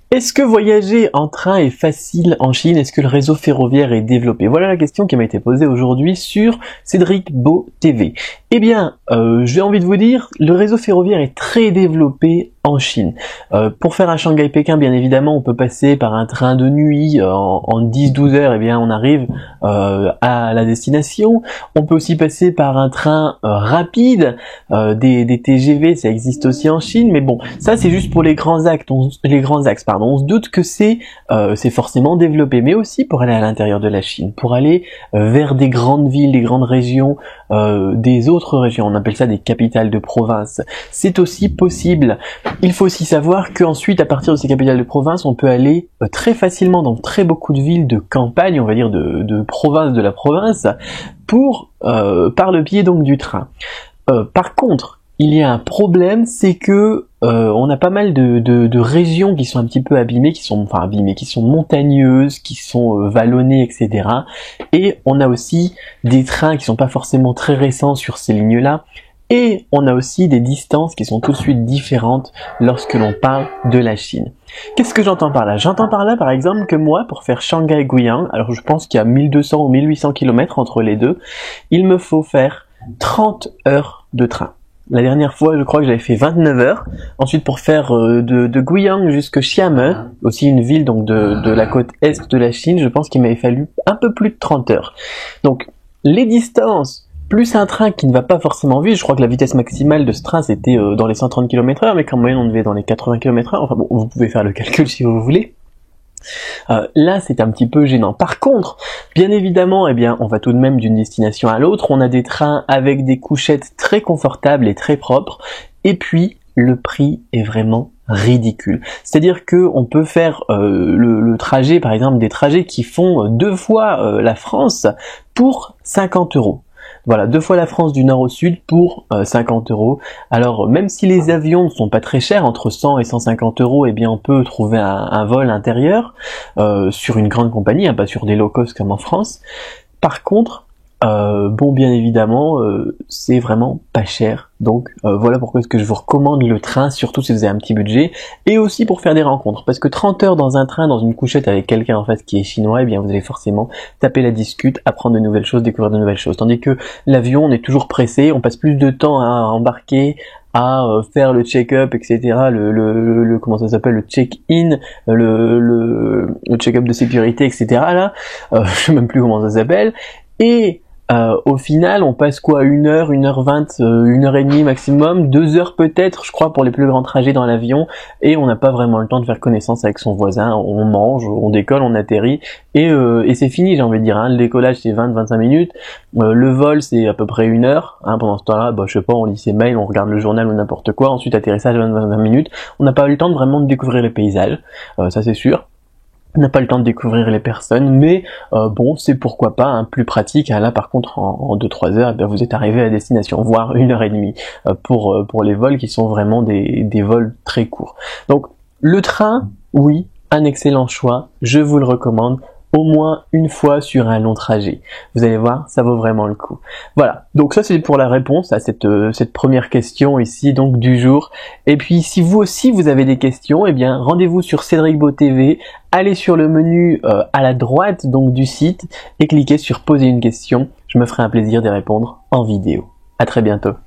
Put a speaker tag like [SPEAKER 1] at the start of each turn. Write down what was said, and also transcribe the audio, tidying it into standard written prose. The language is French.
[SPEAKER 1] Est-ce que voyager en train est facile en Chine? Est-ce que le réseau ferroviaire est développé? Voilà la question qui m'a été posée aujourd'hui sur Cédric Beau TV. Eh bien, j'ai envie de vous dire, le réseau ferroviaire est très développé en Chine. Pour faire un Shanghai-Pékin, bien évidemment, on peut passer par un train de nuit en 10-12 heures, eh bien on arrive à la destination. On peut aussi passer par un train rapide, des TGV, ça existe aussi en Chine, mais bon, ça c'est juste pour les grands axes, On se doute que c'est forcément développé, mais aussi pour aller à l'intérieur de la Chine, pour aller vers des grandes villes, des grandes régions, des autres régions, on appelle ça des capitales de province. C'est aussi possible. Il faut aussi savoir qu'ensuite, à partir de ces capitales de province, on peut aller très facilement dans très beaucoup de villes de campagne, on va dire de province de la province, par le biais donc du train. Par contre, il y a un problème, c'est que on a pas mal de régions qui sont un petit peu abîmées, qui sont montagneuses, qui sont vallonnées, etc. Et on a aussi des trains qui sont pas forcément très récents sur ces lignes-là. Et on a aussi des distances qui sont tout de suite différentes lorsque l'on parle de la Chine. Qu'est-ce que j'entends par là? J'entends par là, par exemple, que moi, pour faire Shanghai-Guiyang, alors je pense qu'il y a 1200 ou 1800 km entre les deux, il me faut faire 30 heures de train. La dernière fois, je crois que j'avais fait 29 heures. Ensuite, pour faire de Guiyang jusqu'à Xiamen, aussi une ville donc de la côte est de la Chine, je pense qu'il m'avait fallu un peu plus de 30 heures. Donc, les distances plus un train qui ne va pas forcément vite, je crois que la vitesse maximale de ce train c'était dans les 130 km/h, mais qu'en moyenne on devait dans les 80 km/h, enfin bon, vous pouvez faire le calcul si vous voulez. Là c'est un petit peu gênant. Par contre, bien évidemment, eh bien, on va tout de même d'une destination à l'autre, on a des trains avec des couchettes très confortables et très propres, et puis le prix est vraiment ridicule. C'est-à-dire que on peut faire le trajet, par exemple des trajets qui font 2 fois la France pour 50 euros. Voilà, 2 fois la France du nord au sud pour 50 euros. Alors, même si les avions ne sont pas très chers, entre 100 et 150 euros, eh bien, on peut trouver un vol intérieur sur une grande compagnie, hein, pas sur des low cost comme en France. Par contre, bon, bien évidemment, c'est vraiment pas cher. Donc, voilà pourquoi est-ce que je vous recommande le train, surtout si vous avez un petit budget, et aussi pour faire des rencontres. Parce que 30 heures dans un train, dans une couchette avec quelqu'un en face qui est chinois, eh bien, vous allez forcément taper la discute, apprendre de nouvelles choses, découvrir de nouvelles choses. Tandis que l'avion, on est toujours pressé, on passe plus de temps à embarquer, à faire le check-up, etc. Comment ça s'appelle, le check-in, le check-up de sécurité, etc. Là, je sais même plus comment ça s'appelle. Et au final, on passe quoi, 1h, 1h20, 1h30 maximum, 2 heures peut-être, je crois, pour les plus grands trajets dans l'avion, et on n'a pas vraiment le temps de faire connaissance avec son voisin. On mange, on décolle, on atterrit, et c'est fini, j'ai envie de dire. Hein. Le décollage, c'est 20-25 minutes, le vol, c'est à peu près 1 heure. Hein. Pendant ce temps-là, je sais pas, on lit ses mails, on regarde le journal ou n'importe quoi. Ensuite, atterrissage, 20-25 minutes. On n'a pas eu le temps de vraiment découvrir les paysages, ça c'est sûr. On n'a pas le temps de découvrir les personnes, mais bon, c'est pourquoi pas, hein, plus pratique. Hein, là, par contre, en 2-3 heures, eh bien, vous êtes arrivé à la destination, voire 1h30 pour les vols qui sont vraiment des vols très courts. Donc, le train, oui, un excellent choix, je vous le recommande. Au moins une fois sur un long trajet. Vous allez voir, ça vaut vraiment le coup. Voilà, donc ça c'est pour la réponse à cette première question ici donc du jour. Et puis si vous aussi vous avez des questions, eh bien rendez-vous sur Cédric Beau TV, allez sur le menu à la droite donc du site et cliquez sur poser une question. Je me ferai un plaisir d'y répondre en vidéo. À très bientôt.